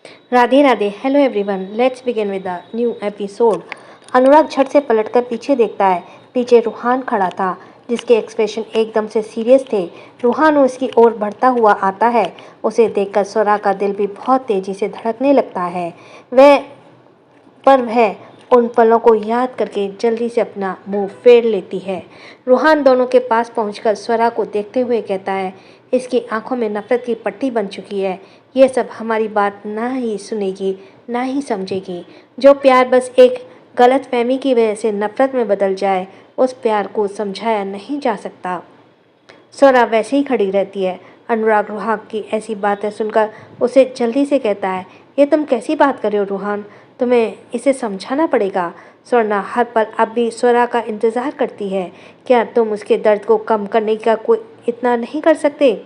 Radhe Radhe. Hello everyone, let's begin with the new episode. Anurag झट से पलटकर पीछे देखता है। पीछे रूहान खड़ा था, जिसके एक्सप्रेशन एकदम से सीरियस थे। रूहान उसकी ओर बढ़ता हुआ आता है। उसे देखकर स्वरा का दिल भी बहुत तेजी से धड़कने लगता है। वह उन पलों को याद करके जल्दी से अपना मुंह फेर लेती है। रूहान दोनों के पास पहुंचकर स्वरा को देखते हुए कहता है, इसकी आंखों में नफरत की पट्टी बन चुकी है। ये सब हमारी बात ना ही सुनेगी, ना ही समझेगी। जो प्यार बस एक गलत फहमी की वजह से नफरत में बदल जाए, उस प्यार को समझाया नहीं जा सकता। स्वरा वैसे ही खड़ी रहती है। अनुराग रूहान की ऐसी बातें सुनकर उसे जल्दी से कहता है, ये तुम कैसी बात कर रहे हो रूहान? तुम्हें इसे समझाना पड़ेगा। स्वर्णा हर पल अब भी स्वरा का इंतज़ार करती है। क्या तुम उसके दर्द को कम करने का कोई इतना नहीं कर सकते?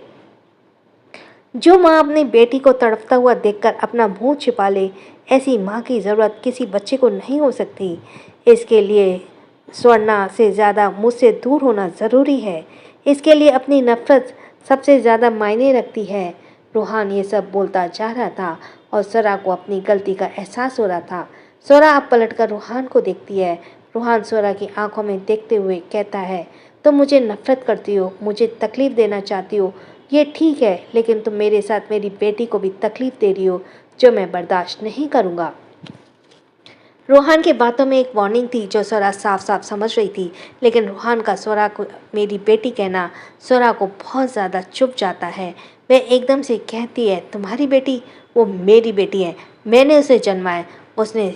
जो माँ अपनी बेटी को तड़पता हुआ देखकर अपना मुंह छिपा ले, ऐसी माँ की ज़रूरत किसी बच्चे को नहीं हो सकती। इसके लिए स्वर्णा से ज़्यादा मुझसे दूर होना ज़रूरी है। इसके लिए अपनी नफ़रत सबसे ज़्यादा मायने रखती है। रूहान ये सब बोलता जा रहा था और स्वरा को अपनी गलती का एहसास हो रहा था। स्वरा अब पलटकर रूहान को देखती है। रूहान स्वरा की आंखों में देखते हुए कहता है, तुम मुझे नफ़रत करती हो, मुझे तकलीफ़ देना चाहती हो, ये ठीक है, लेकिन तुम मेरे साथ मेरी बेटी को भी तकलीफ़ दे रही हो, जो मैं बर्दाश्त नहीं करूँगा। रूहान की बातों में एक वार्निंग थी जो स्वरा साफ साफ समझ रही थी, लेकिन रूहान का स्वरा को मेरी बेटी कहना स्वरा को बहुत ज़्यादा चुभ जाता है। वह एकदम से कहती है, तुम्हारी बेटी? वो मेरी बेटी है, मैंने उसे जन्माया, उसने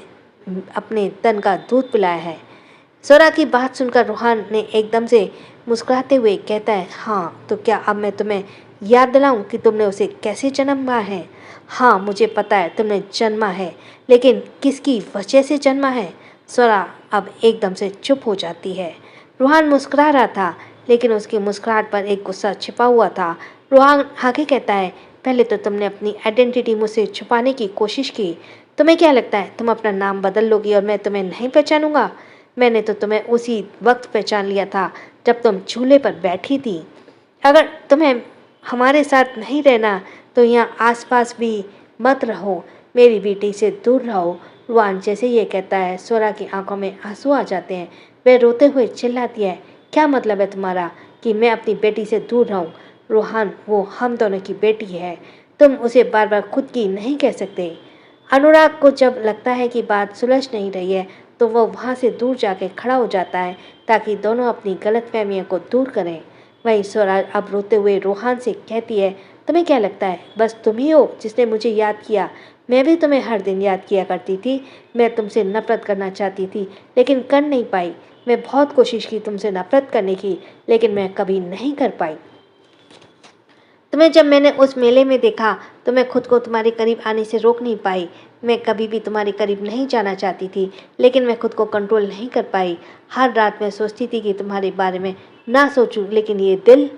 अपने तन का दूध पिलाया है। स्वरा की बात सुनकर रूहान ने एकदम से मुस्कुराते हुए कहता है, हाँ तो क्या अब मैं तुम्हें याद दिलाऊं कि तुमने उसे कैसे जन्मा है? हाँ मुझे पता है तुमने जन्मा है, लेकिन किसकी वजह से जन्मा है? स्वरा अब एकदम से चुप हो जाती है। रूहान मुस्कुरा रहा था, लेकिन उसकी मुस्कुराहट पर एक गुस्सा छिपा हुआ था। रूहान आगे कहता है, पहले तो तुमने अपनी आइडेंटिटी मुझसे छुपाने की कोशिश की। तुम्हें क्या लगता है तुम अपना नाम बदल लोगी और मैं तुम्हें नहीं पहचानूंगा? मैंने तो तुम्हें उसी वक्त पहचान लिया था जब तुम चूल्हे पर बैठी थी। अगर तुम्हें हमारे साथ नहीं रहना तो यहाँ आसपास भी मत रहो, मेरी बेटी से दूर रहो। रूहान जैसे ये कहता है, स्वरा की आंखों में आंसू आ जाते हैं। वह रोते हुए चिल्लाती है, क्या मतलब है तुम्हारा कि मैं अपनी बेटी से दूर रहूं? रूहान वो हम दोनों की बेटी है, तुम उसे बार बार खुद की नहीं कह सकते। अनुराग को जब लगता है कि बात सुलझ नहीं रही है, तो वह वहाँ से दूर जाके खड़ा हो जाता है ताकि दोनों अपनी गलतफहमियों को दूर करें। वहीं स्वरा अब रोते हुए रूहान से कहती है, तुम्हें क्या लगता है बस तुम ही हो जिसने मुझे याद किया? मैं भी तुम्हें हर दिन याद किया करती थी। मैं तुमसे नफरत करना चाहती थी, लेकिन कर नहीं पाई। मैं बहुत कोशिश की तुमसे नफरत करने की, लेकिन मैं कभी नहीं कर पाई। तुम्हें जब मैंने उस मेले में देखा तो मैं खुद को तुम्हारे करीब आने से रोक नहीं पाई। मैं कभी भी तुम्हारे करीब नहीं जाना चाहती थी, लेकिन मैं खुद को कंट्रोल नहीं कर पाई। हर रात मैं सोचती थी कि तुम्हारे बारे में ना सोचूं, लेकिन ये दिल।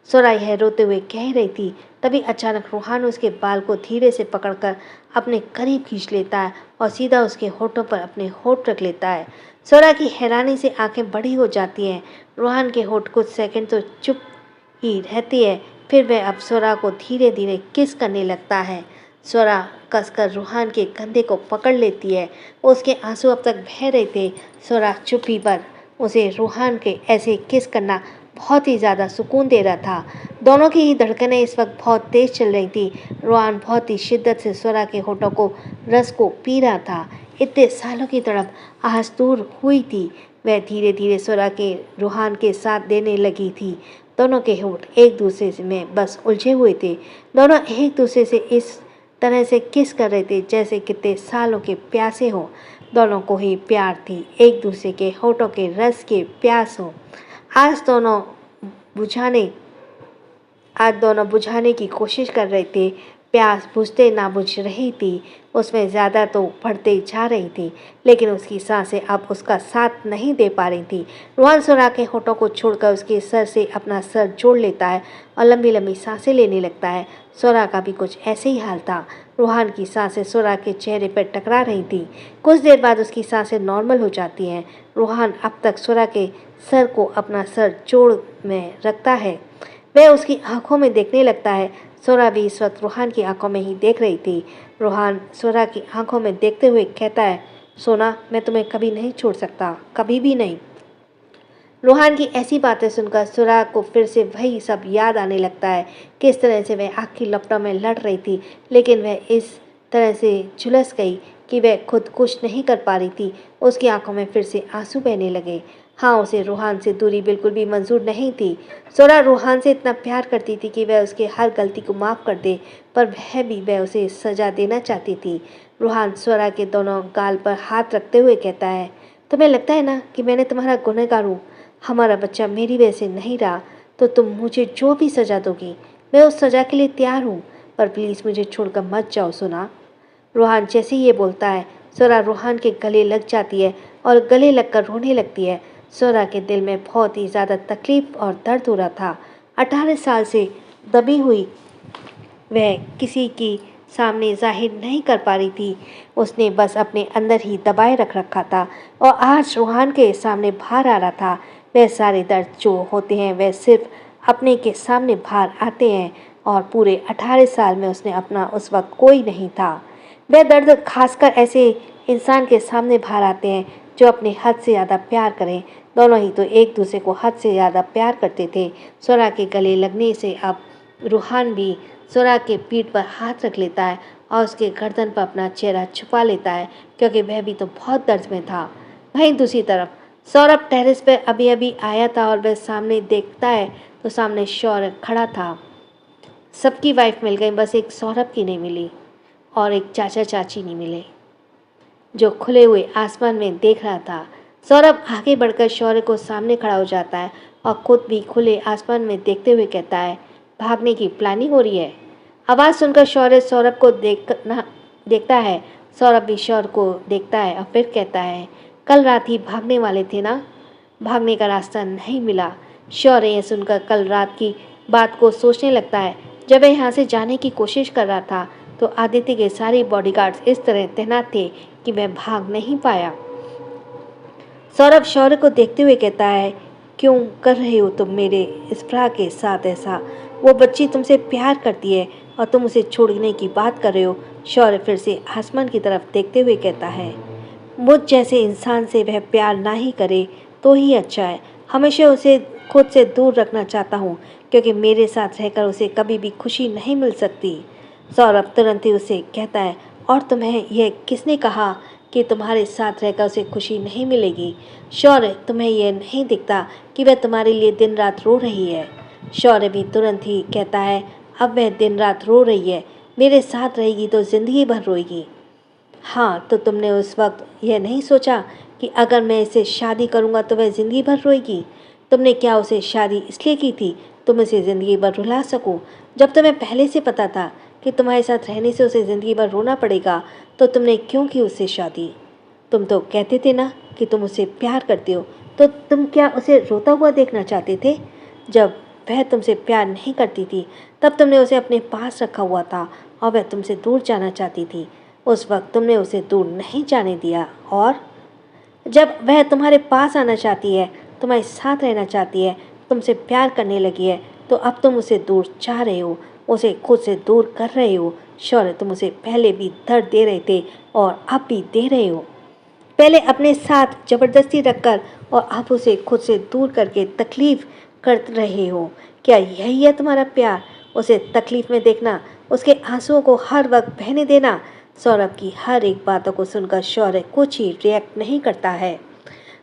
सोरा यह रोते हुए कह रही थी, तभी अचानक रूहान उसके बाल को धीरे से पकड़कर अपने करीब खींच लेता है और सीधा उसके होठों पर अपने होठ रख लेता है। सोरा की हैरानी से आंखें बड़ी हो जाती हैं। रूहान के होठ कुछ सेकंड तो चुप ही रहती है, फिर वह अब स्वरा को धीरे धीरे किस करने लगता है। स्वरा कसकर रूहान के कंधे को पकड़ लेती है। उसके आंसू अब तक बह रहे थे। स्वरा चुप्पी पर उसे रूहान के ऐसे किस करना बहुत ही ज़्यादा सुकून दे रहा था। दोनों की ही धड़कनें इस वक्त बहुत तेज़ चल रही थी। रूहान बहुत ही शिद्दत से स्वरा के होठों को रस को पी रहा था। इतने सालों की तड़प आज दूर हुई थी। वह धीरे धीरे स्वरा के रूहान के साथ देने लगी थी। दोनों के होठ एक दूसरे में बस उलझे हुए थे। दोनों एक दूसरे से इस तरह से किस कर रहे थे जैसे कितने सालों के प्यासे हों। दोनों को ही प्यार थी, एक दूसरे के होठों के रस के प्यास हो। आज दोनों बुझाने आज दोनों बुझाने की कोशिश कर रहे थे। प्यास बुझते ना बुझ रही थी, उसमें ज़्यादा तो बढ़ते जा रही थी, लेकिन उसकी सांसें अब उसका साथ नहीं दे पा रही थी। रूहान स्वरा के होठों को छोड़कर उसके सर से अपना सर जोड़ लेता है और लंबी लंबी सांसें लेने लगता है। स्वरा का भी कुछ ऐसे ही हाल था। रूहान की सांसें स्वरा के चेहरे पर टकरा रही थी। कुछ देर बाद उसकी सांसें नॉर्मल हो जाती हैं। रूहान अब तक स्वरा के सर को अपना सर जोड़ में रखता है। वह उसकी आंखों में देखने लगता है। स्वरा भी इस वक्त रूहान की आंखों में ही देख रही थी। रूहान स्वरा की आंखों में देखते हुए कहता है, सोना, मैं तुम्हें कभी नहीं छोड़ सकता, कभी भी नहीं। रूहान की ऐसी बातें सुनकर स्वरा को फिर से वही सब याद आने लगता है। किस तरह से वह आग की लपटों में लड़ रही थी, लेकिन वह इस तरह से झुलस गई कि वह खुद कुछ नहीं कर पा रही थी। उसकी आंखों में फिर से आंसू बहने लगे। हाँ, उसे रूहान से दूरी बिल्कुल भी मंजूर नहीं थी। स्वरा रूहान से इतना प्यार करती थी कि वह उसके हर गलती को माफ़ कर दे, पर वह उसे सज़ा देना चाहती थी। रूहान स्वरा के दोनों गाल पर हाथ रखते हुए कहता है, तुम्हें लगता है ना कि मैंने तुम्हारा गुनहगार हूँ? हमारा बच्चा मेरी वजह से नहीं रहा तो तुम मुझे जो भी सज़ा दोगी, मैं उस सज़ा के लिए तैयार हूँ, पर प्लीज़ मुझे छोड़कर मत जाओ सोना। रूहान जैसे ही ये बोलता है, स्वरा रूहान के गले लग जाती है और गले लगकर रोने लगती है। स्वरा के दिल में बहुत ही ज़्यादा तकलीफ़ और दर्द हो रहा था। 18 साल से दबी हुई वह किसी की सामने ज़ाहिर नहीं कर पा रही थी। उसने बस अपने अंदर ही दबाए रख रखा था और आज रूहान के सामने बाहर आ रहा था। वह सारे दर्द जो होते हैं वह सिर्फ अपने के सामने बाहर आते हैं, और पूरे 18 साल में उसने अपना उस वक्त कोई नहीं था। वह दर्द खासकर ऐसे इंसान के सामने बाहर आते हैं जो अपने हद से ज़्यादा प्यार करें। दोनों ही तो एक दूसरे को हद से ज़्यादा प्यार करते थे। स्वरा के गले लगने से अब रूहान भी स्वरा के पीठ पर हाथ रख लेता है और उसके गर्दन पर अपना चेहरा छुपा लेता है, क्योंकि वह भी तो बहुत दर्द में था। वहीं दूसरी तरफ सौरभ टेरेस पर अभी अभी आया था और वह सामने देखता है तो सामने शौर्य खड़ा था। सबकी वाइफ मिल गई, बस एक सौरभ की नहीं मिली और एक चाचा चाची नहीं मिले, जो खुले हुए आसमान में देख रहा था। सौरभ आगे बढ़कर शौर्य को सामने खड़ा हो जाता है और खुद भी खुले आसमान में देखते हुए कहता है, भागने की प्लानिंग हो रही है। आवाज़ सुनकर शौर्य सौरभ को देखता है। सौरभ भी शौर्य को देखता है और फिर कहता है, कल रात ही भागने वाले थे ना? भागने का रास्ता नहीं मिला। शौर्य यह सुनकर कल रात की बात को सोचने लगता है। जब वह यहाँ से जाने की कोशिश कर रहा था तो आदित्य के सारे बॉडीगार्ड्स इस तरह तैनात थे कि वह भाग नहीं पाया। सौरभ शौर्य को देखते हुए कहता है, क्यों कर रहे हो तुम मेरे इस्प्रा के साथ ऐसा? वो बच्ची तुमसे प्यार करती है और तुम उसे छोड़ने की बात कर रहे हो। शौर्य फिर से आसमान की तरफ देखते हुए कहता है, मुझ जैसे इंसान से वह प्यार ना ही करे तो ही अच्छा है। हमेशा उसे खुद से दूर रखना चाहता हूँ, क्योंकि मेरे साथ रहकर उसे कभी भी खुशी नहीं मिल सकती। सौरभ तुरंत ही उसे कहता है, और तुम्हें यह किसने कहा कि तुम्हारे साथ रहकर उसे खुशी नहीं मिलेगी? शौर्य, तुम्हें यह नहीं दिखता कि वह तुम्हारे लिए दिन रात रो रही है? शौर्य भी तुरंत ही कहता है, अब वह दिन रात रो रही है, मेरे साथ रहेगी तो ज़िंदगी भर रोएगी। हाँ, तो तुमने उस वक्त यह नहीं सोचा कि अगर मैं इसे शादी करूँगा तो वह ज़िंदगी भर रोएगी? तुमने क्या उसे शादी इसलिए की थी तुम उसे ज़िंदगी भर रुला सको? जब तुम्हें पहले से पता था कि तुम्हारे साथ रहने से उसे ज़िंदगी भर रोना पड़ेगा तो तुमने क्यों की उससे शादी? तुम तो कहते थे ना कि तुम उसे प्यार करते हो, तो तुम क्या उसे रोता हुआ देखना चाहते थे? जब वह तुमसे प्यार नहीं करती थी तब तुमने उसे अपने पास रखा हुआ था और वह तुमसे दूर जाना चाहती थी। उस वक्त तुमने उसे दूर नहीं जाने दिया, और जब वह तुम्हारे पास आना चाहती है, तुम्हारे साथ रहना चाहती है, तुमसे प्यार करने लगी है, तो अब तुम उसे दूर चाह रहे हो, उसे खुद से दूर कर रहे हो। शौर्य, तुम उसे पहले भी दर्द दे रहे थे और अब भी दे रहे हो। पहले अपने साथ ज़बरदस्ती रखकर और अब उसे खुद से दूर करके तकलीफ़ कर रहे हो। क्या यही है तुम्हारा प्यार? उसे तकलीफ़ में देखना, उसके आंसुओं को हर वक्त बहने देना। सौरभ की हर एक बातों को सुनकर शौर्य कुछ ही रिएक्ट नहीं करता है,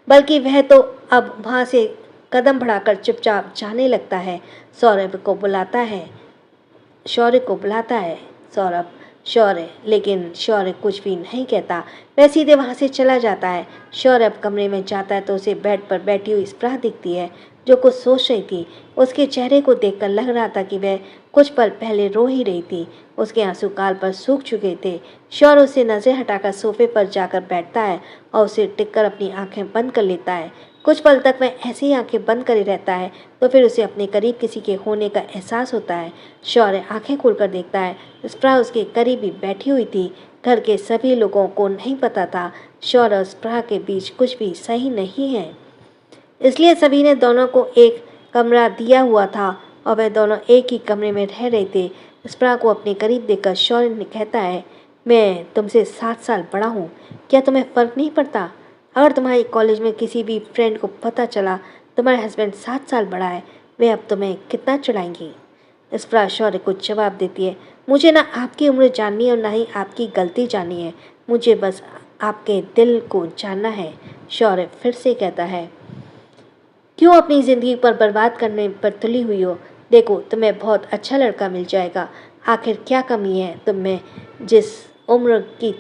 बल्कि वह तो अब वहाँ से कदम बढ़ाकर चुपचाप जाने लगता है। सौरभ को बुलाता है शौर्य को बुलाता है सौरभ, शौर्य, लेकिन शौर्य कुछ भी नहीं कहता। वह सीधे वहाँ से चला जाता है। शौर्य अब कमरे में जाता है तो उसे बेड पर बैठी हुई इस्प्रा दिखती है, जो कुछ सोच रही थी। उसके चेहरे को देखकर लग रहा था कि वह कुछ पल पहले रो ही रही थी। उसके आंसू गाल पर सूख चुके थे। शौर्य उससे नज़रें हटाकर सोफे पर जाकर बैठता है और उसे टिककर अपनी आंखें बंद कर लेता है। कुछ पल तक वह ऐसे ही आंखें बंद करे रहता है, तो फिर उसे अपने करीब किसी के होने का एहसास होता है। शौर्य आंखें खोलकर देखता है, इस्प्रा उसके करीब ही बैठी हुई थी। घर के सभी लोगों को नहीं पता था शौर्य और इस्प्रा के बीच कुछ भी सही नहीं है, इसलिए सभी ने दोनों को एक कमरा दिया हुआ था और वह दोनों एक ही कमरे में रह रहे थे। स्प्रा को अपने करीब देखकर शौर्य ने कहता है, मैं तुमसे 7 साल बड़ा हूँ, क्या तुम्हें फ़र्क नहीं पड़ता? अगर तुम्हारे कॉलेज में किसी भी फ्रेंड को पता चला तुम्हारा हस्बैंड 7 साल बड़ा है, वे अब तुम्हें कितना चिढ़ाएंगी? स्प्रा शौर्य को जवाब देती है, मुझे ना आपकी उम्र जाननी है और ना ही आपकी गलती जाननी है, मुझे बस आपके दिल को जानना है। शौर्य फिर से कहता है, क्यों अपनी ज़िंदगी पर बर्बाद करने पर तुली हुई हो? देखो तुम्हें बहुत अच्छा लड़का मिल जाएगा। आखिर क्या कमी है तुम में? जिस उम्र की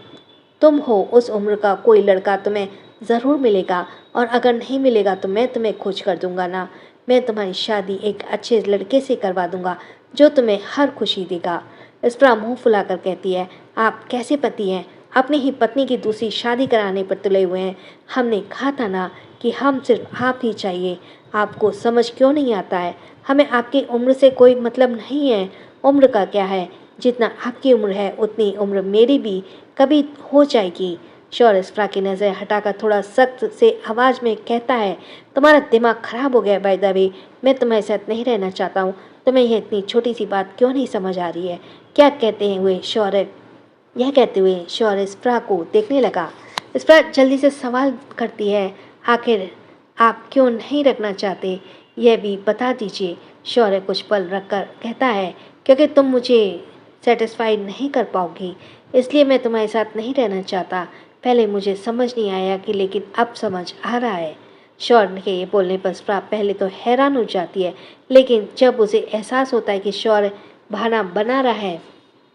तुम हो उस उम्र का कोई लड़का तुम्हें ज़रूर मिलेगा, और अगर नहीं मिलेगा तो मैं तुम्हें खोज कर दूंगा ना। मैं तुम्हारी शादी एक अच्छे लड़के से करवा दूंगा जो तुम्हें हर खुशी देगा। स्प्रा मुंह फुलाकर कहती है, आप कैसे पति हैं? अपनी ही पत्नी की दूसरी शादी कराने पर तुले हुए हैं। हमने कहा था ना कि हम सिर्फ आप ही चाहिए। आपको समझ क्यों नहीं आता है? हमें आपकी उम्र से कोई मतलब नहीं है। उम्र का क्या है, जितना आपकी उम्र है उतनी उम्र मेरी भी कभी हो जाएगी। शौर्य स्प्रा की नज़र हटाकर थोड़ा सख्त से आवाज़ में कहता है, तुम्हारा दिमाग खराब हो गया बाय द वे, मैं तुम्हारे साथ नहीं रहना चाहता हूँ। तुम्हें यह इतनी छोटी सी बात क्यों नहीं समझ आ रही है? क्या कहते हैं हुए शौर्य यह कहते हुए शौर्य स्प्रा को देखने लगा। स्प्रा जल्दी से सवाल करती है, आखिर आप क्यों नहीं रखना चाहते, यह भी बता दीजिए। शौर्य कुछ पल रखकर कहता है, क्योंकि तुम मुझे सेटिस्फाइड नहीं कर पाओगी, इसलिए मैं तुम्हारे साथ नहीं रहना चाहता। पहले मुझे समझ नहीं आया कि, लेकिन अब समझ आ रहा है। शौर्य के ये बोलने पर स्प्रा पहले तो हैरान हो जाती है, लेकिन जब उसे एहसास होता है कि शौर्य बहाना बना रहा है,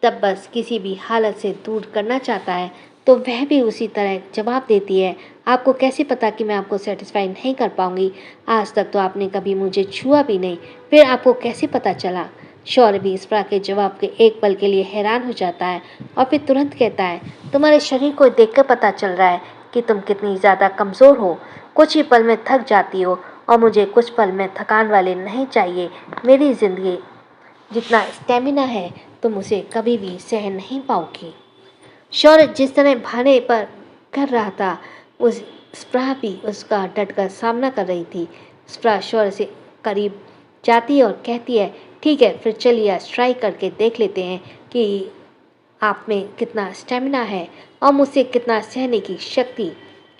तब बस किसी भी हालत से दूर करना चाहता है, तो वह भी उसी तरह जवाब देती है, आपको कैसे पता कि मैं आपको सेटिस्फाई नहीं कर पाऊंगी? आज तक तो आपने कभी मुझे छुआ भी नहीं, फिर आपको कैसे पता चला? शौर्य भी स्प्रा के जवाब के एक पल के लिए हैरान हो जाता है और फिर तुरंत कहता है, तुम्हारे शरीर को देखकर पता चल रहा है कि तुम कितनी ज़्यादा कमज़ोर हो। कुछ ही पल में थक जाती हो, और मुझे कुछ पल में थकान वाले नहीं चाहिए। मेरी ज़िंदगी जितना स्टेमिना है तुम उसे कभी भी सह नहीं पाओगी। शौर्य जिस तरह भाने पर कर रहा था, उस स्प्रा भी उसका डटकर सामना कर रही थी। स्प्रा शौर्य से करीब जाती है और कहती है, ठीक है फिर चलिए आज ट्राई करके देख लेते हैं कि आप में कितना स्टेमिना है और मुझसे कितना सहने की शक्ति।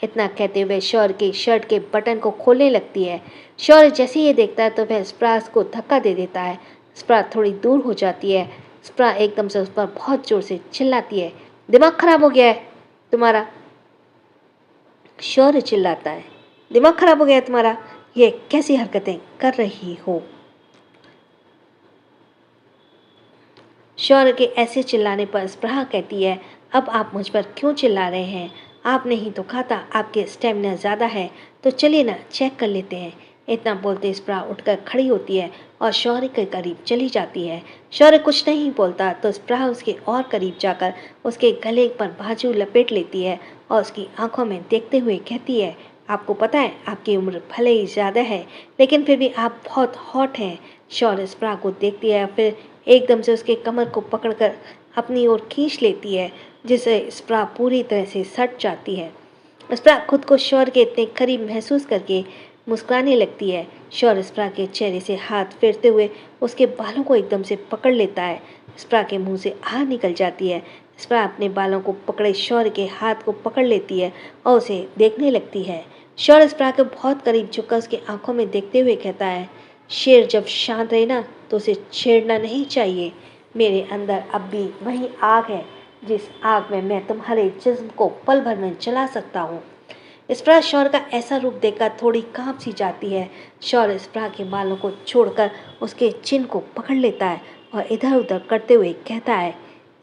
इतना कहते हुए शौर्य के शर्ट के बटन को खोलने लगती है। शौर्य जैसे ये देखता है तो वह स्प्रा को धक्का दे देता है। स्प्रा थोड़ी दूर हो जाती है। स्प्रा एकदम से उस पर बहुत जोर से चिल्लाती है, दिमाग खराब हो गया है तुम्हारा? शौर्य चिल्लाता है, दिमाग खराब हो गया है तुम्हारा? ये कैसी हरकतें कर रही हो? शौर्य के ऐसे चिल्लाने पर स्प्रा कहती है, अब आप मुझ पर क्यों चिल्ला रहे हैं? आपने ही तो कहा था आपके स्टेमिना ज़्यादा है, तो चलिए ना चेक कर लेते हैं। इतना बोलते स्प्रा उठकर खड़ी होती है और शौर्य के करीब चली जाती है। शौर्य कुछ नहीं बोलता तो स्प्रा उसके और करीब जाकर उसके गले पर बाजू लपेट लेती है और उसकी आंखों में देखते हुए कहती है, आपको पता है आपकी उम्र भले ही ज़्यादा है, लेकिन फिर भी आप बहुत हॉट हैं। शौर्य स्प्रा को देखती है, फिर एकदम से उसके कमर को पकड़कर अपनी ओर खींच लेती है, जिससे स्प्रा पूरी तरह से सट जाती है। स्प्रा खुद को शौर्य के इतने करीब महसूस करके मुस्कुराने लगती है। शौर्य स्प्रा के चेहरे से हाथ फेरते हुए उसके बालों को एकदम से पकड़ लेता है। स्प्रा के मुंह से आह निकल जाती है। स्प्रा अपने बालों को पकड़े शौर्य के हाथ को पकड़ लेती है और उसे देखने लगती है। शौर्य स्प्रा के बहुत करीब झुककर उसकी आंखों में देखते हुए कहता है, शेर जब शांत रहे ना तो उसे छेड़ना नहीं चाहिए। मेरे अंदर अब भी वही आग है जिस आग में मैं तुम्हारे जिस्म को पल भर में जला सकता हूँ। स्प्रा शौर्य का ऐसा रूप देखकर थोड़ी कांप सी जाती है। शौर्य स्प्रा के बालों को छोड़कर उसके चिन को पकड़ लेता है और इधर उधर करते हुए कहता है,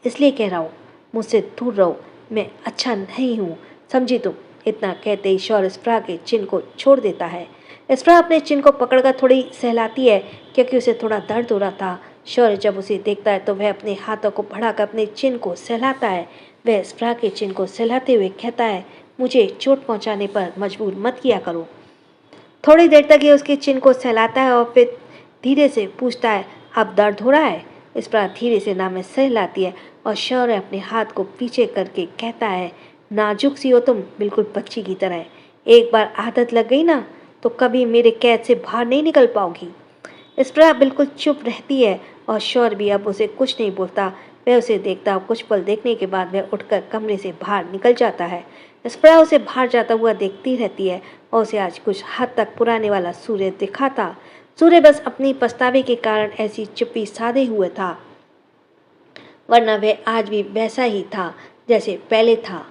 इसलिए कह रहा हूँ मुझसे दूर रहो, मैं अच्छा नहीं हूँ, समझी तुम? इतना कहते ही शौर्य स्प्रा के चिन को छोड़ देता है। स्प्रा अपने चिन को पकड़कर थोड़ी सहलाती है क्योंकि उसे थोड़ा दर्द हो रहा था। शौर्य जब उसे देखता है तो वह अपने हाथों को बढ़ाकर अपने चिन को सहलाता है। वह स्प्रा के चिन को सहलाते हुए कहता है, मुझे चोट पहुंचाने पर मजबूर मत किया करो। थोड़ी देर तक ये उसके चिन को सहलाता है और फिर धीरे से पूछता है, अब दर्द हो रहा है? स्प्रा धीरे से नाम में सहलाती है और शौर्य अपने हाथ को पीछे करके कहता है, नाजुक सी हो तुम, बिल्कुल बच्ची की तरह। एक बार आदत लग गई ना तो कभी मेरे कैद से बाहर नहीं निकल पाओगी। स्प्रा बिल्कुल चुप रहती है और शौर्य भी अब उसे कुछ नहीं बोलता। वह उसे देखता और कुछ पल देखने के बाद वह उठकर कमरे से बाहर निकल जाता है। स्प्रा उसे बाहर जाता हुआ देखती रहती है और उसे आज कुछ हद तक पुराने वाला सूर्य दिखा था। सूर्य बस अपनी पछतावे के कारण ऐसी चुप्पी साधे हुए था, वरना वह आज भी वैसा ही था जैसे पहले था।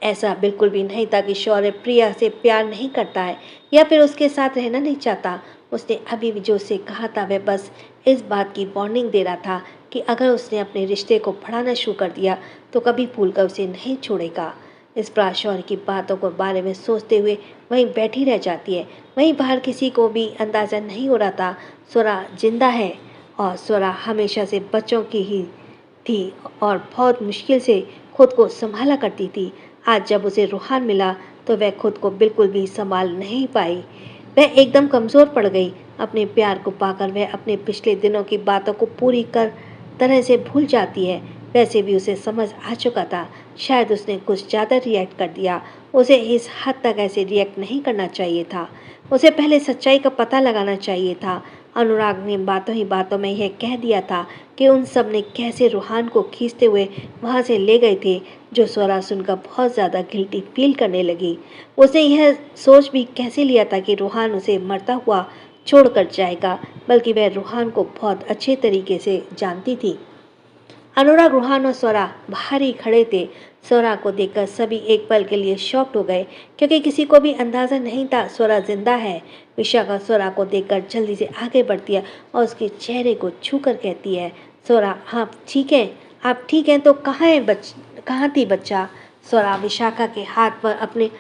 ऐसा बिल्कुल भी नहीं था कि शौर्य प्रिया से प्यार नहीं करता है या फिर उसके साथ रहना नहीं चाहता। उसने अभी भी जो उसे कहा था वह बस इस बात की वार्निंग दे रहा था कि अगर उसने अपने रिश्ते को बढ़ाना शुरू कर दिया तो कभी भूलकर उसे नहीं छोड़ेगा। इस पर शौर्य की बातों के बारे में सोचते हुए वहीं बैठी रह जाती है। वहीं बाहर किसी को भी अंदाज़ा नहीं हो रहा था स्वरा जिंदा है, और स्वरा हमेशा से बच्चों की ही थी और बहुत मुश्किल से खुद को संभाला करती थी। आज जब उसे रूहान मिला तो वह खुद को बिल्कुल भी संभाल नहीं पाई। वह एकदम कमज़ोर पड़ गई। अपने प्यार को पाकर वह अपने पिछले दिनों की बातों को पूरी तरह से भूल जाती है। वैसे भी उसे समझ आ चुका था, शायद उसने कुछ ज़्यादा रिएक्ट कर दिया। उसे इस हद तक ऐसे रिएक्ट नहीं करना चाहिए था। उसे पहले सच्चाई का पता लगाना चाहिए था। अनुराग ने बातों ही बातों में यह कह दिया था कि उन सब ने कैसे रूहान को खींचते हुए वहाँ से ले गए थे, जो स्वरा सुनकर बहुत ज़्यादा गिल्टी फील करने लगी। उसने यह सोच भी कैसे लिया था कि रूहान उसे मरता हुआ छोड़कर जाएगा, बल्कि वह रूहान को बहुत अच्छे तरीके से जानती थी। अनुराग, रूहान और स्वरा बाहर ही खड़े थे। स्वरा को देखकर सभी एक पल के लिए शॉक्ड हो गए, क्योंकि किसी को भी अंदाज़ा नहीं था स्वरा जिंदा है। विशाखा स्वरा को देखकर जल्दी से आगे बढ़ती है और उसके चेहरे को छूकर कहती है, स्वरा आप ठीक हैं? आप ठीक हैं तो कहाँ थी बच्चा? स्वरा विशाखा के हाथ पर अपने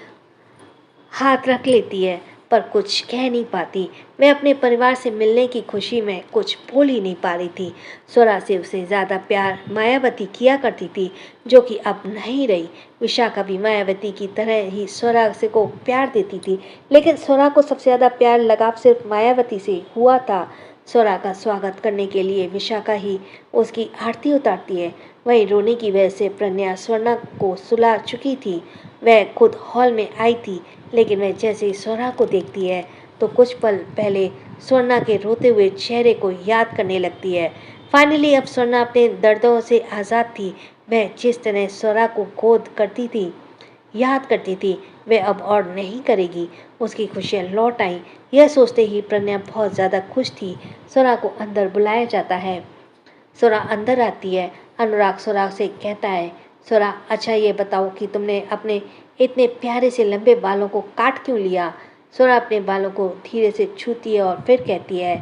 हाथ रख लेती है, पर कुछ कह नहीं पाती। वह अपने परिवार से मिलने की खुशी में कुछ बोल ही नहीं पा रही थी। स्वरा से उसे ज़्यादा प्यार मायावती किया करती थी, जो कि अब नहीं रही। विशाखा भी मायावती की तरह ही स्वरा से को प्यार देती थी, लेकिन स्वरा को सबसे ज़्यादा प्यार लगाव सिर्फ मायावती से हुआ था। स्वरा का स्वागत करने के लिए विशाखा ही उसकी आरती उतारती है। वहीं रोने की वजह से प्रज्ञा स्वर्णा को सुला चुकी थी। वह खुद हॉल में आई थी, लेकिन वह जैसे ही स्वरा को देखती है तो कुछ पल पहले स्वर्णा के रोते हुए चेहरे को याद करने लगती है। फाइनली अब स्वर्णा अपने दर्दों से आज़ाद थी। वह जिस तरह स्वरा को गोद करती थी, याद करती थी, वह अब और नहीं करेगी। उसकी खुशियाँ लौट आईं। यह सोचते ही प्रज्ञा बहुत ज़्यादा खुश थी। स्वरा को अंदर बुलाया जाता है। स्वरा अंदर आती है। अनुराग स्वरा से कहता है, स्वरा अच्छा ये बताओ कि तुमने अपने इतने प्यारे से लंबे बालों को काट क्यों लिया? स्वरा अपने बालों को धीरे से छूती है और फिर कहती है,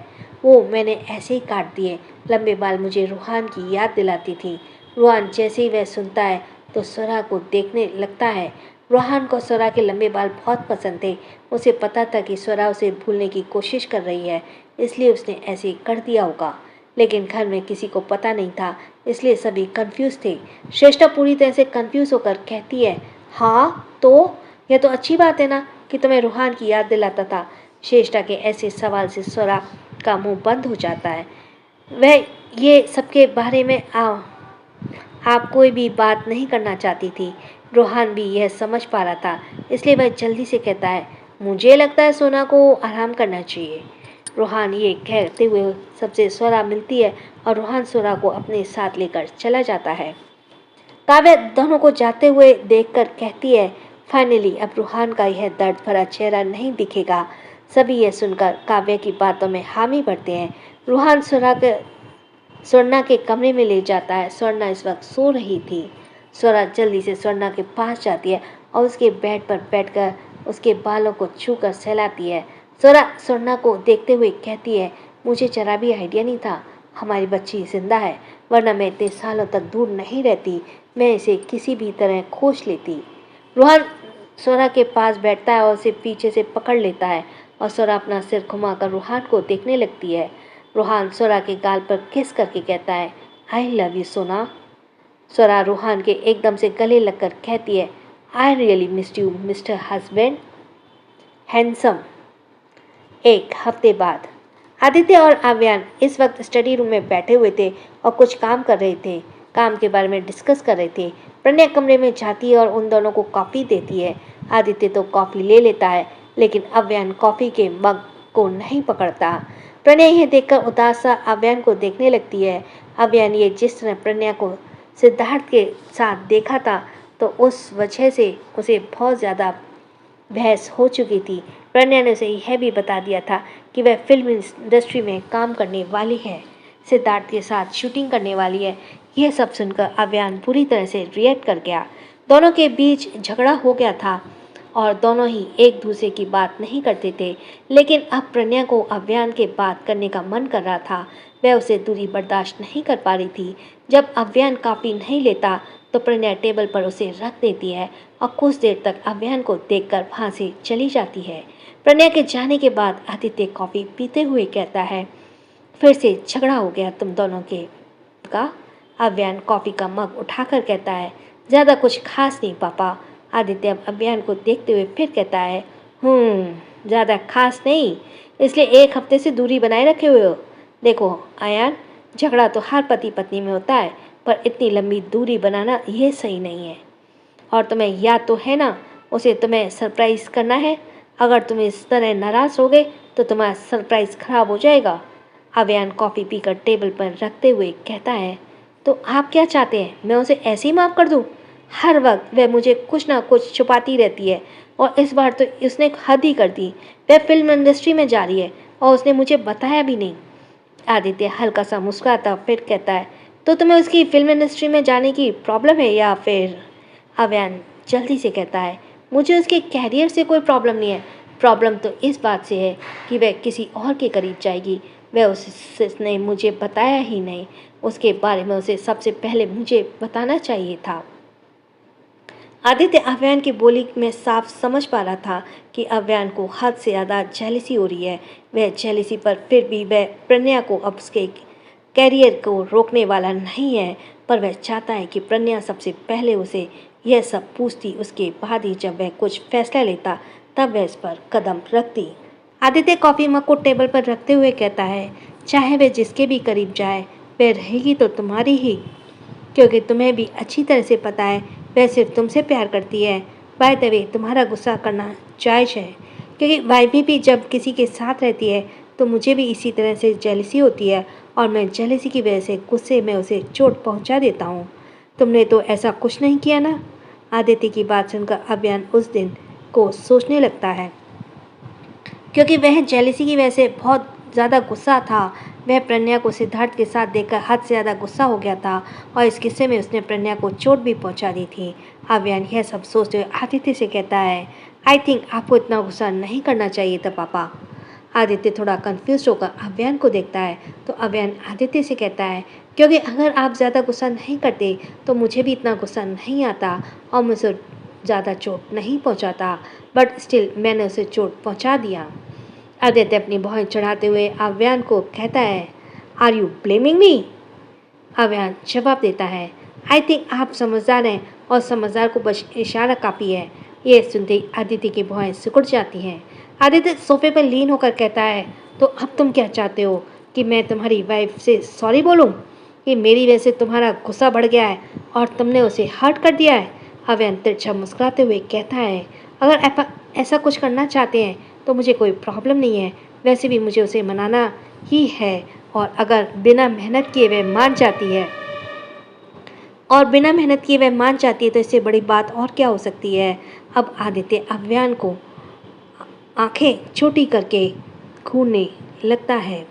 वो मैंने ऐसे ही काट दिए। लंबे बाल मुझे रूहान की याद दिलाती थी। रूहान जैसे ही वह सुनता है तो स्वरा को देखने लगता है। रूहान को स्वरा के लंबे बाल बहुत पसंद थे। उसे पता था कि स्वरा उसे भूलने की कोशिश कर रही है, इसलिए उसने ऐसे कर दिया होगा। लेकिन घर में किसी को पता नहीं था, इसलिए सभी कंफ्यूज थे। श्रेष्ठा पूरी तरह से कंफ्यूज होकर कहती है, हाँ तो यह तो अच्छी बात है ना कि तुम्हें रूहान की याद दिलाता था। श्रेष्ठा के ऐसे सवाल से स्वरा का मुंह बंद हो जाता है। वह ये सबके बारे में आप कोई भी बात नहीं करना चाहती थी। रूहान भी यह समझ पा रहा था, इसलिए वह जल्दी से कहता है, मुझे लगता है सोना को आराम करना चाहिए। रूहान ये कहते हुए सबसे स्वरा मिलती है और रूहान स्वरा को अपने साथ लेकर चला जाता है। काव्या दोनों को जाते हुए देखकर कहती है, फाइनली अब रूहान का यह दर्द भरा चेहरा नहीं दिखेगा। सभी यह सुनकर काव्या की बातों में हामी भरते हैं। रूहान स्वर्णा के कमरे में ले जाता है। स्वर्णा इस वक्त सो रही थी। स्वरा जल्दी से स्वर्णा के पास जाती है और उसके बेड पर बैठकर उसके बालों को छूकर सहलाती है। स्वरा स्वर्णा को देखते हुए कहती है, मुझे जरा भी आइडिया नहीं था हमारी बच्ची जिंदा है, वरना मैं इतने सालों तक दूर नहीं रहती। मैं इसे किसी भी तरह खोज लेती। रोहन स्वरा के पास बैठता है और उसे पीछे से पकड़ लेता है और स्वरा अपना सिर घुमाकर रूहान को देखने लगती है। रूहान स्वरा के गाल पर किस करके कहता है, आई लव यू सोना। स्वरा रूहान के एकदम से गले लगकर कहती है, I really missed you mister husband handsome. एक हफ्ते बाद आदित्य और आव्यान इस वक्त स्टडी रूम में बैठे हुए थे और कुछ काम कर रहे थे। काम के बारे में डिस्कस कर रहे थे। प्रणय कमरे में जाती है और उन दोनों को कॉफ़ी देती है। आदित्य तो कॉफ़ी ले लेता है, लेकिन आव्यान कॉफ़ी के मग को नहीं पकड़ता। प्रणय यह देखकर उदास सा अव्यान को देखने लगती है। अव्यान ये जिस तरह प्रणय को सिद्धार्थ के साथ देखा था, तो उस वजह से उसे बहुत ज़्यादा बहस हो चुकी थी। प्रणय ने उसे यह भी बता दिया था कि वह फिल्म इंडस्ट्री में काम करने वाली है, सिद्धार्थ के साथ शूटिंग करने वाली है। यह सब सुनकर अव्यान पूरी तरह से रिएक्ट कर गया। दोनों के बीच झगड़ा हो गया था और दोनों ही एक दूसरे की बात नहीं करते थे, लेकिन अब प्रणय को अव्यान के बात करने का मन कर रहा था। वह उसे दूरी बर्दाश्त नहीं कर पा रही थी। जब अव्यान काफ़ी नहीं लेता तो प्रणय टेबल पर उसे रख देती है और कुछ देर तक अव्यान को देखकर वहाँ से चली जाती है। प्रणय के जाने के बाद आदित्य कॉफ़ी पीते हुए कहता है, फिर से झगड़ा हो गया तुम दोनों के का। अव्यान कॉफ़ी का मग उठाकर कहता है, ज़्यादा कुछ खास नहीं पापा। आदित्य अब अव्यान को देखते हुए फिर कहता है, ज़्यादा खास नहीं, इसलिए एक हफ्ते से दूरी बनाए रखे हुए हो। देखो अयान, झगड़ा तो हर पति पत्नी में होता है, पर इतनी लंबी दूरी बनाना यह सही नहीं है। और तुम्हें याद तो है ना, उसे तुम्हें सरप्राइज़ करना है। अगर तुम इस तरह नाराज़ हो गए तो तुम्हारा सरप्राइज़ खराब हो जाएगा। अव्यान कॉफ़ी पीकर टेबल पर रखते हुए कहता है, तो आप क्या चाहते हैं, मैं उसे ऐसे ही माफ़ कर दूँ? हर वक्त वह मुझे कुछ ना कुछ छुपाती रहती है और इस बार तो उसने हद ही कर दी। वह फिल्म इंडस्ट्री में जा रही है और उसने मुझे बताया भी नहीं। आदित्य हल्का सा मुस्कुराता फिर कहता है, तो तुम्हें उसकी फिल्म इंडस्ट्री में जाने की प्रॉब्लम है या फिर? अव्यान जल्दी से कहता है, मुझे उसके कैरियर से कोई प्रॉब्लम नहीं है। प्रॉब्लम तो इस बात से है कि वह किसी और के करीब जाएगी। वह उसने मुझे बताया ही नहीं। उसके बारे में उसे सबसे पहले मुझे बताना चाहिए था। आदित्य अव्यान की बोली में साफ समझ पा रहा था कि अव्यान को हद से ज़्यादा जेलसी हो रही है। वह जेलसी पर फिर भी वह प्रणया को अब उसके कैरियर को रोकने वाला नहीं है, पर वह चाहता है कि प्रणया सबसे पहले उसे यह सब पूछती, उसके बाद ही जब वह कुछ फैसला लेता तब वह इस पर कदम रखती। आदित्य कॉफ़ी मग को टेबल पर रखते हुए कहता है, चाहे वह जिसके भी करीब जाए, वह रहेगी तो तुम्हारी ही, क्योंकि तुम्हें भी अच्छी तरह से पता है वह सिर्फ तुमसे प्यार करती है। बाय द वे, तुम्हारा गुस्सा करना जायज़ है, क्योंकि वाइफ भी जब किसी के साथ रहती है तो मुझे भी इसी तरह से जेलसी होती है और मैं जेलसी की वजह से गुस्से में उसे चोट पहुंचा देता हूं। तुमने तो ऐसा कुछ नहीं किया ना? आदित्य की बात सुनकर अव्यान उस दिन को सोचने लगता है, क्योंकि वह जेलसी की वजह से बहुत ज़्यादा गुस्सा था। वह प्रणया को सिद्धार्थ के साथ देखकर हद से ज़्यादा गुस्सा हो गया था और इस किस्से में उसने प्रणया को चोट भी पहुंचा दी थी। अव्यान यह सब सोचते हुए आदित्य से कहता है, आई थिंक आपको इतना गुस्सा नहीं करना चाहिए था पापा। आदित्य थोड़ा कंफ्यूज होकर अव्यान को देखता है तो अव्यान आदित्य से कहता है, क्योंकि अगर आप ज़्यादा गुस्सा नहीं करते तो मुझे भी इतना गुस्सा नहीं आता और मुझे ज़्यादा चोट नहीं पहुंचाता, बट स्टिल मैंने उसे चोट पहुंचा दिया। आदित्य अपनी भौहें चढ़ाते हुए अव्यान को कहता है, are you blaming me? Avyaan जवाब देता है, आई थिंक आप समझदार हैं और समझदार को बस इशारा काफ़ी है। यह सुनते ही आदित्य की भौहें सिकुड़ जाती हैं। आदित्य सोफे पर लीन होकर कहता है, तो अब तुम क्या चाहते हो कि मैं तुम्हारी वाइफ से सॉरी बोलूं कि मेरी वजह से तुम्हारा गुस्सा बढ़ गया है और तुमने उसे हर्ट कर दिया है? अव्यान तिरछा मुस्कुराते हुए कहता है, अगर ऐसा कुछ करना चाहते हैं तो मुझे कोई प्रॉब्लम नहीं है। वैसे भी मुझे उसे मनाना ही है और अगर बिना मेहनत किए वह मान जाती है तो इससे बड़ी बात और क्या हो सकती है। अब आदित्य अव्यान को आंखें छोटी करके घूरने लगता है।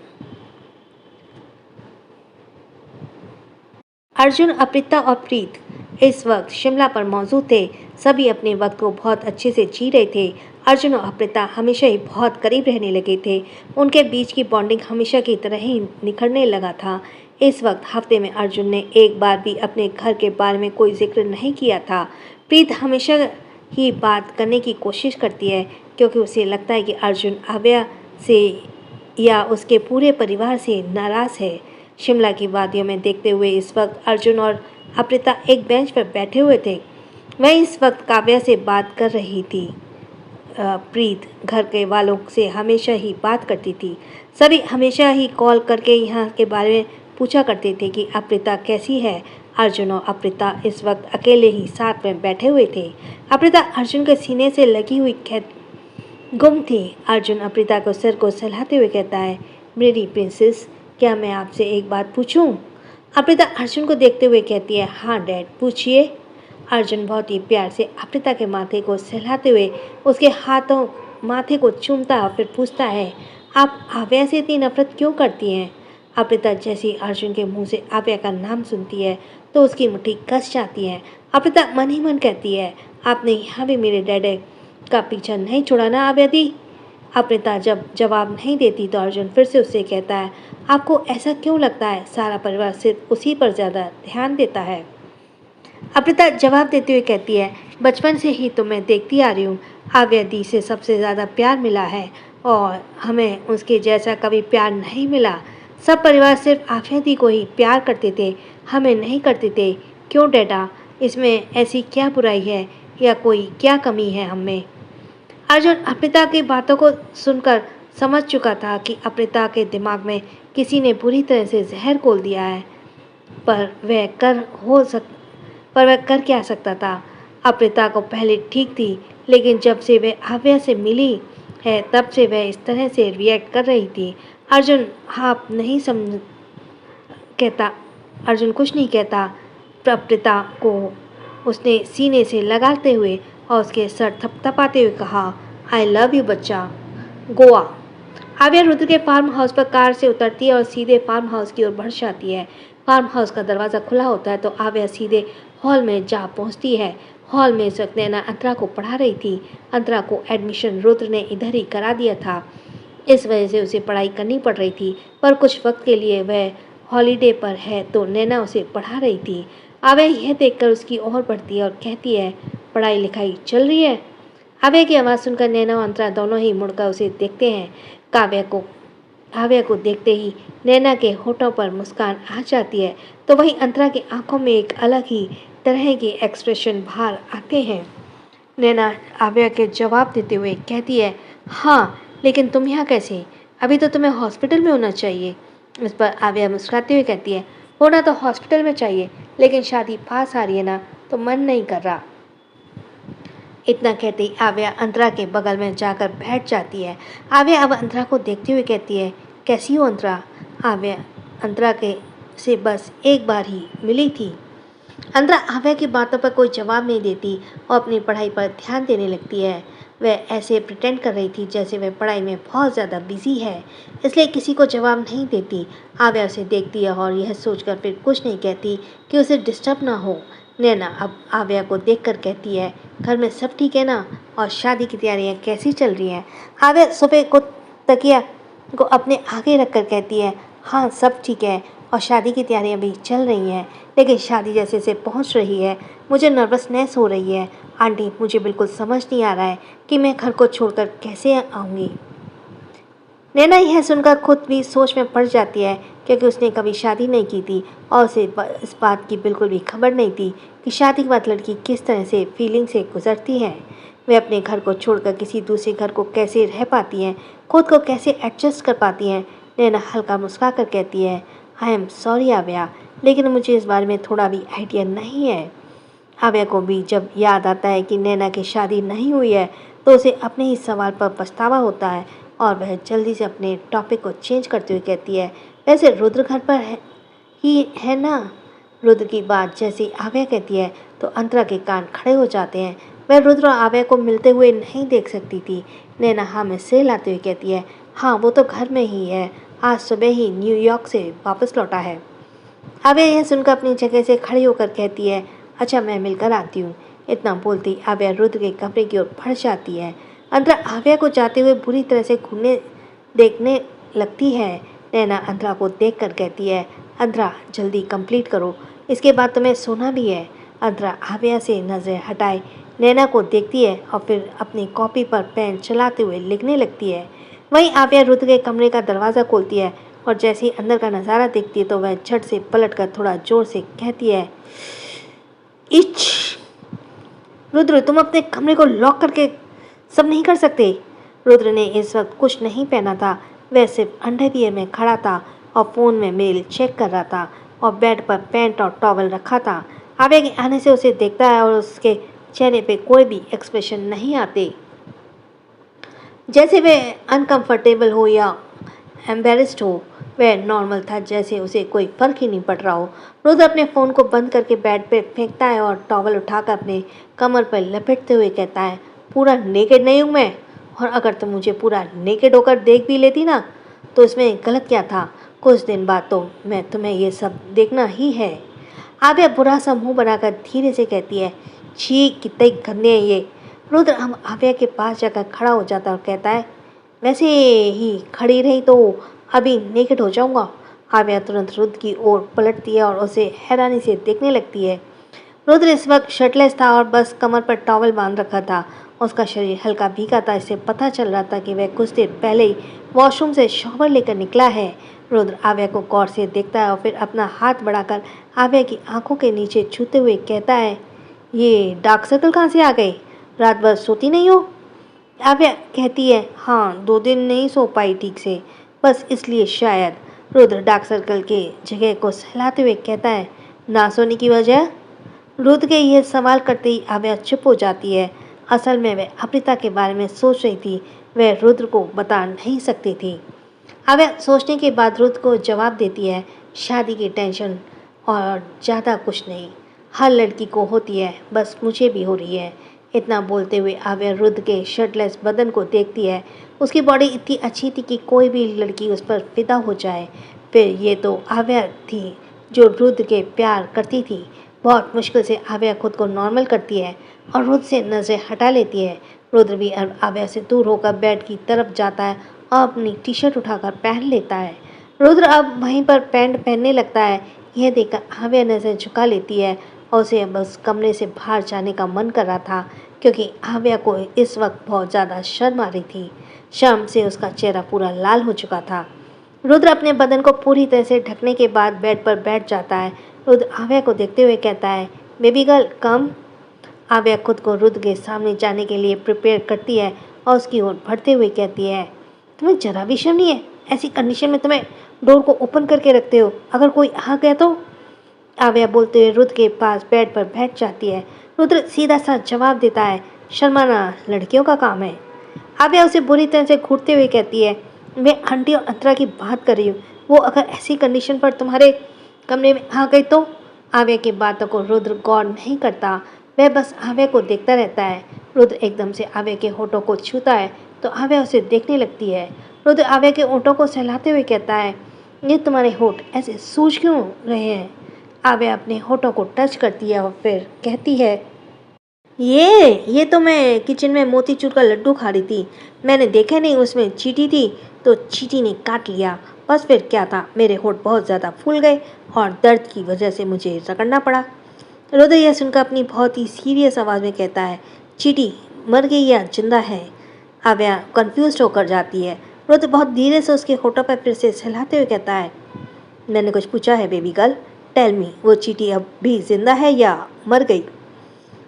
अर्जुन, अप्रिता और प्रीत इस वक्त शिमला पर मौजूद थे। सभी अपने वक्त को बहुत अच्छे से जी रहे थे। अर्जुन और अप्रिता हमेशा ही बहुत करीब रहने लगे थे। उनके बीच की बॉन्डिंग हमेशा की तरह ही निखरने लगा था। इस वक्त हफ्ते में अर्जुन ने एक बार भी अपने घर के बारे में कोई जिक्र नहीं किया था। प्रीत हमेशा ही बात करने की कोशिश करती है, क्योंकि उसे लगता है कि अर्जुन अव्या से या उसके पूरे परिवार से नाराज़ है। शिमला की वादियों में देखते हुए इस वक्त अर्जुन और अप्रिता एक बेंच पर बैठे हुए थे। वह इस वक्त काव्या से बात कर रही थी। प्रीत घर के वालों से हमेशा ही बात करती थी। सभी हमेशा ही कॉल करके यहाँ के बारे में पूछा करते थे कि अप्रिता कैसी है। अर्जुन और अप्रिता इस वक्त अकेले ही साथ में बैठे हुए थे। अप्रिता अर्जुन के सीने से लगी हुई गुम थी। अर्जुन अप्रिता को सिर को सहलाते हुए कहता है, मेरी प्रिंसेस, क्या मैं आपसे एक बात पूछूं? अप्रिता अर्जुन को देखते हुए कहती है, हाँ डैड, पूछिए। अर्जुन बहुत ही प्यार से अप्रिता के माथे को सहलाते हुए उसके हाथों माथे को चूमता और फिर पूछता है, आप आव्या से इतनी नफरत क्यों करती हैं? अप्रिता जैसी अर्जुन के मुंह से आव्या का नाम सुनती है तो उसकी मुट्ठी कस जाती है। अप्रिता मन ही मन कहती है, आपने यहाँ भी मेरे डैड का पीछा नहीं छोड़ा ना आव्या दी? अप्रिता जब जवाब नहीं देती तो अर्जुन फिर से उससे कहता है, आपको ऐसा क्यों लगता है सारा परिवार सिर्फ उसी पर ज़्यादा ध्यान देता है? अप्रिता जवाब देते हुए कहती है, बचपन से ही तो मैं देखती आ रही हूँ, आव्या दी से सबसे ज़्यादा प्यार मिला है और हमें उसके जैसा कभी प्यार नहीं मिला। सब परिवार सिर्फ आव्या दी को ही प्यार करते थे, हमें नहीं करते थे। क्यों डैडा, इसमें ऐसी क्या बुराई है या कोई क्या कमी है हमें? अर्जुन अप्रिता की बातों को सुनकर समझ चुका था कि अप्रिता के दिमाग में किसी ने बुरी तरह से जहर घोल दिया है, पर वह कर क्या सकता था? अप्रिता को पहले ठीक थी, लेकिन जब से वह आव्या से मिली है तब से वह इस तरह से रिएक्ट कर रही थी। अर्जुन आप नहीं समझ कहता अर्जुन कुछ नहीं कहता। अप्रिता को उसने सीने से लगाते हुए और उसके सर थपथपाते हुए कहा, आई लव यू बच्चा। गोवा। आव्या रुद्र के फार्म हाउस पर कार से उतरती है और सीधे फार्म हाउस की ओर बढ़ जाती है। फार्म हाउस का दरवाज़ा खुला होता है तो आव्या सीधे हॉल में जा पहुंचती है। हॉल में इस वक्त नैना अंतरा को पढ़ा रही थी। अंतरा को एडमिशन रुद्र ने इधर ही करा दिया था, इस वजह से उसे पढ़ाई करनी पड़ रही थी, पर कुछ वक्त के लिए वह हॉलीडे पर है तो नैना उसे पढ़ा रही थी। आव्या यह देखकर उसकी ओर बढ़ती है और कहती है, पढ़ाई लिखाई चल रही है? आव्या की आवाज़ सुनकर नैना और अंतरा दोनों ही मुड़कर उसे देखते हैं। आव्या को देखते ही नैना के होठों पर मुस्कान आ जाती है तो वहीं अंतरा की आंखों में एक अलग ही तरह के एक्सप्रेशन बाहर आते हैं। नैना आव्या के जवाब देते हुए कहती है, हाँ लेकिन तुम यहाँ कैसे? अभी तो तुम्हें हॉस्पिटल में होना चाहिए। इस पर आव्या मुस्कुराते हुए कहती है, होना तो हॉस्पिटल में चाहिए, लेकिन शादी पास आ रही है ना, तो मन नहीं कर रहा। इतना कहते ही आव्या अंतरा के बगल में जाकर बैठ जाती है। आव्या अब अंतरा को देखते हुए कहती है, कैसी हो अंतरा? आव्या अंतरा के से बस एक बार ही मिली थी। अंतरा आव्या की बातों पर कोई जवाब नहीं देती और अपनी पढ़ाई पर ध्यान देने लगती है। वह ऐसे प्रिटेंड कर रही थी जैसे वह पढ़ाई में बहुत ज़्यादा बिजी है, इसलिए किसी को जवाब नहीं देती। आव्या उसे देखती है और यह सोचकर फिर कुछ नहीं कहती कि उसे डिस्टर्ब ना हो। नैना अब आव्या को देखकर कहती है, घर में सब ठीक है ना, और शादी की तैयारियां कैसी चल रही हैं? आव्या सोफे को तकिया को अपने आगे रखकर कहती है, हाँ सब ठीक है और शादी की तैयारियां भी चल रही हैं, लेकिन शादी जैसे से पहुंच रही है मुझे नर्वसनेस हो रही है। आंटी, मुझे बिल्कुल समझ नहीं आ रहा है कि मैं घर को छोड़कर कैसे आऊँगी। नैना यह सुनकर खुद भी सोच में पड़ जाती है, क्योंकि उसने कभी शादी नहीं की थी और उसे इस बात की बिल्कुल भी खबर नहीं थी कि शादी के बाद लड़की किस तरह से फीलिंग से गुजरती है। वे अपने घर को छोड़कर किसी दूसरे घर को कैसे रह पाती हैं, खुद को कैसे एडजस्ट कर पाती हैं। नैना हल्का मुस्कुरा कर कहती है, आई एम सॉरी आव्या, लेकिन मुझे इस बारे में थोड़ा भी आइडिया नहीं है। आव्या को भी जब याद आता है कि नैना की शादी नहीं हुई है तो उसे अपने ही सवाल पर पछतावा होता है और वह जल्दी से अपने टॉपिक को चेंज करते हुए कहती है, वैसे रुद्र घर पर है ना? रुद्र की बात जैसे आव्या कहती है तो अंतरा के कान खड़े हो जाते हैं। वह रुद्र और आव्या को मिलते हुए नहीं देख सकती थी। नैना हाँ में सिर हिलाते हुए कहती है, हाँ वो तो घर में ही है, आज सुबह ही न्यूयॉर्क से वापस लौटा है। आव्या यह सुनकर अपनी जगह से खड़ी होकर कहती है, अच्छा मैं मिलकर आती हूँ। इतना बोलती आव्या रुद्र के कमरे की ओर बढ़ जाती है। अंतरा आव्या को जाते हुए बुरी तरह से घूरने देखने लगती है। नैना अंतरा को देखकर कहती है, अंतरा जल्दी कंप्लीट करो, इसके बाद तुम्हें सोना भी है। अंतरा आव्या से नज़र हटाए नैना को देखती है और फिर अपनी कॉपी पर पेन चलाते हुए लिखने लगती है। वहीं आव्या रुद्र के कमरे का दरवाज़ा खोलती है और जैसे ही अंदर का नज़ारा देखती है तो वह झट से पलटकर थोड़ा जोर से कहती है, इच! रुद्र, तुम अपने कमरे को लॉक करके सब नहीं कर सकते। रुद्र ने इस वक्त कुछ नहीं पहना था, वह सिर्फ अंडरवियर में खड़ा था और फ़ोन में मेल चेक कर रहा था और बेड पर पैंट और टॉवल रखा था। आव्या के आने से उसे देखता है और उसके चेहरे पे कोई भी एक्सप्रेशन नहीं आते, जैसे वे अनकंफर्टेबल हो या एम्बेरस्ड हो। वह नॉर्मल था, जैसे उसे कोई फर्क ही नहीं पड़ रहा हो। रुद्र अपने फ़ोन को बंद करके बेड पे फेंकता है और टॉवल उठाकर अपने कमर पर लपेटते हुए कहता है, पूरा नेकेड नहीं हूँ मैं, और अगर तुम मुझे पूरा नेकेड होकर देख भी लेती ना तो इसमें गलत क्या था। कुछ दिन बाद तो मैं तुम्हें ये सब देखना ही है। आव्या बुरा सा मुंह बनाकर धीरे से कहती है, छी कितने गंदे हैं ये। रुद्र हम आव्या के पास जाकर खड़ा हो जाता है और कहता है, वैसे ही खड़ी रही तो अभी नेकेड हो जाऊंगा। आव्या तुरंत रुद्र की ओर पलटती है और उसे हैरानी से देखने लगती है। रुद्र इस वक्त शर्टलेस था और बस कमर पर टॉवल बांध रखा था। उसका शरीर हल्का भीगा था, इससे पता चल रहा था कि वह कुछ देर पहले ही वॉशरूम से शॉवर लेकर निकला है। रुद्र आव्या को गौर से देखता है और फिर अपना हाथ बढ़ाकर आव्या की आंखों के नीचे छूते हुए कहता है, ये डार्क सर्कल कहाँ से आ गए? रात भर सोती नहीं हो? आव्या कहती है, हाँ 2 दिन नहीं सो पाई ठीक से, बस इसलिए शायद। रुद्र डार्क सर्कल के जगह को सहलाते हुए कहता है, ना सोने की वजह? रुद्र के यह सवाल करते ही आव्या चुप हो जाती है। असल में वह अमृता के बारे में सोच रही थी, वह रुद्र को बता नहीं सकती थी। आव्या सोचने के बाद रुद्र को जवाब देती है, शादी की टेंशन और ज़्यादा कुछ नहीं, हर लड़की को होती है, बस मुझे भी हो रही है। इतना बोलते हुए आव्या रुद्र के शर्टलेस बदन को देखती है। उसकी बॉडी इतनी अच्छी थी कि कोई भी लड़की उस पर फिदा हो जाए। फिर ये तो आव्या थी जो रुद्र के प्यार करती थी। बहुत मुश्किल से आव्या खुद को नॉर्मल करती है और रुद्र से नज़रें हटा लेती है। रुद्र भी आव्या से दूर होकर बेड की तरफ जाता है और अपनी टी शर्ट उठाकर पहन लेता है। रुद्र अब वहीं पर पैंट पहनने लगता है। यह देखकर आव्या नज़र झुका लेती है और उसे बस कमरे से बाहर जाने का मन कर रहा था, क्योंकि आव्या को इस वक्त बहुत ज़्यादा शर्म आ रही थी। शर्म से उसका चेहरा पूरा लाल हो चुका था। रुद्र अपने बदन को पूरी तरह से ढकने के बाद बेड पर बैठ जाता है। रुद्र आव्या को देखते हुए कहता है, बेबी गर्ल कम। आव्या खुद को रुद्र के सामने जाने के लिए प्रिपेयर करती है और उसकी ओर बढ़ते हुए कहती है, तुम्हें जरा भी शर्म नहीं है? ऐसी कंडीशन में तुम्हें डोर को ओपन करके रखते हो, अगर कोई आ गया तो? आव्या बोलते हुए रुद्र के पास बेड पर बैठ जाती है। रुद्र सीधा सा जवाब देता है, शर्माना लड़कियों का काम है। आव्या उसे बुरी तरह से घूरते हुए कहती है, मैं आंटी और अंतरा की बात कर रही हूँ, वो अगर ऐसी कंडीशन पर तुम्हारे कमरे में आ गई तो? आव्या की बातों को रुद्र गौर नहीं करता, वह बस आव्या को देखता रहता है। रुद्र एकदम से आव्या के होठों को छूता है तो आव्या उसे देखने लगती है। रुद्र आव्या के होठों को सहलाते हुए कहता है, ये तुम्हारे होठ ऐसे सूज क्यों रहे हैं? आव्या अपने होठों को टच करती है और फिर कहती है, ये तो मैं किचन में मोतीचूर का लड्डू खा रही थी, मैंने देखा नहीं उसमें चींटी थी तो चींटी ने काट लिया, बस फिर क्या था, मेरे होठ बहुत ज़्यादा फूल गए और दर्द की वजह से मुझे रगड़ना पड़ा। रुद्र यह सुनकर अपनी बहुत ही सीरियस आवाज़ में कहता है, चींटी मर गई या जिंदा है? आव्या कंफ्यूज होकर जाती है। रुद्र बहुत धीरे से उसके होठों पर फिर से सहलाते हुए कहता है, मैंने कुछ पूछा है बेबी गर्ल, टेल मी, वो चींटी अब भी जिंदा है या मर गई?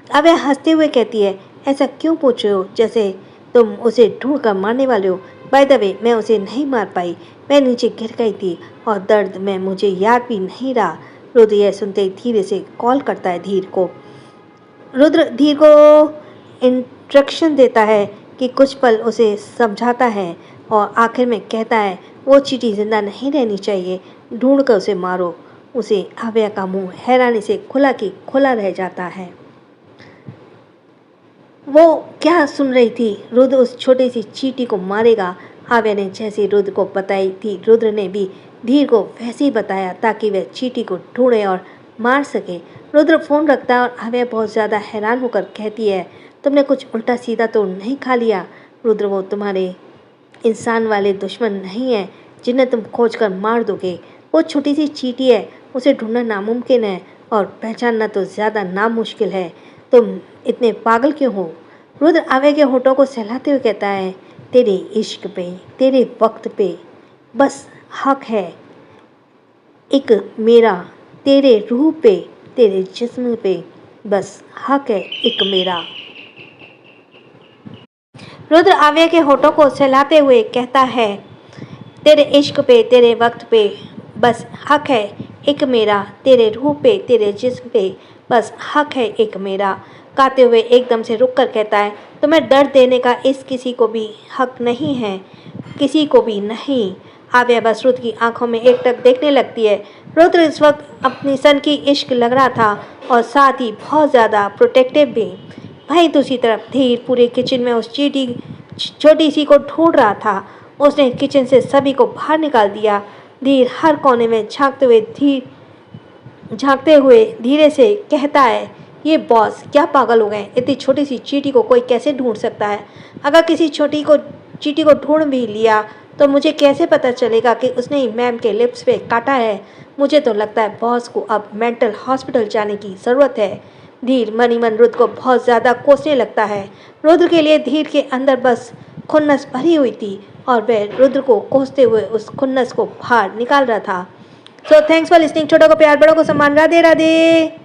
आव्या हंसते हुए कहती है, ऐसा क्यों पूछ रहे हो, जैसे तुम उसे ढूंढ कर मारने वाले हो? बाय द वे, मैं उसे नहीं मार पाई, मैं नीचे गिर गई थी और दर्द में मुझे याद भी नहीं रहा। रुद्र यह सुनते ही धीरे से कॉल करता है धीर को। रुद्र धीर को इंस्ट्रक्शन देता है कि कुछ पल उसे समझाता है और आखिर में कहता है, वो चींटी जिंदा नहीं रहनी चाहिए, ढूंढ कर उसे मारो। उसे आव्या का मुंह हैरानी से खुला की खुला रह जाता है। वो क्या सुन रही थी? रुद्र उस छोटी सी चींटी को मारेगा। आव्या ने जैसी रुद्र को बताई थी, रुद्र ने भी धीर को वैसे ही बताया ताकि वह चींटी को ढूंढे और मार सके। रुद्र फोन रखता है और आव्या बहुत ज़्यादा हैरान होकर कहती है, तुमने कुछ उल्टा सीधा तो नहीं खा लिया? रुद्र वो तुम्हारे इंसान वाले दुश्मन नहीं है जिन्हें तुम खोज कर मार दोगे। वो छोटी सी चींटी है, उसे ढूंढना नामुमकिन है और पहचानना तो ज़्यादा नामुश्किल है। तुम इतने पागल क्यों हो? रुद्र आव्या के होठों को सहलाते हुए कहता है, तेरे इश्क पे, तेरे वक्त पे बस हक है एक मेरा, तेरे रूह पे, तेरे जिस्म पे बस हक है एक मेरा। रुद्र आव्या के होठों को सहलाते हुए कहता है, तेरे इश्क पे, तेरे वक्त पे बस हक है एक मेरा, तेरे रूह पे, तेरे जिस्म पे बस हक है एक मेरा। गाते हुए एकदम से रुक कर कहता है, तुम्हें दर्द देने का इस किसी को भी हक नहीं है, किसी को भी नहीं। आव्या बस रुद्र की आंखों में एकटक देखने लगती है। रुद्र इस वक्त अपनी सन की इश्क लग रहा था और साथ ही बहुत ज़्यादा प्रोटेक्टिव भी। वहीं दूसरी तरफ धीर पूरे किचन में उस छोटी सी को ढूंढ रहा था। उसने किचन से सभी को बाहर निकाल दिया। धीर हर कोने में झांकते हुए धीरे से कहता है, ये बॉस क्या पागल हो गए, इतनी छोटी सी चींटी को कोई कैसे ढूंढ सकता है? अगर किसी चींटी को ढूंढ भी लिया तो मुझे कैसे पता चलेगा कि उसने ही मैम के लिप्स पे काटा है? मुझे तो लगता है बॉस को अब मेंटल हॉस्पिटल जाने की ज़रूरत है। धीर मनी मन रुद्र को बहुत ज़्यादा कोसने लगता है। रुद्र के लिए धीर के अंदर बस खुन्नस भरी हुई थी और वह रुद्र को कोसते हुए उस खुन्नस को बाहर निकाल रहा था। So thanks for listening. छोटों को प्यार, बड़ों को सम्मान। राधे राधे।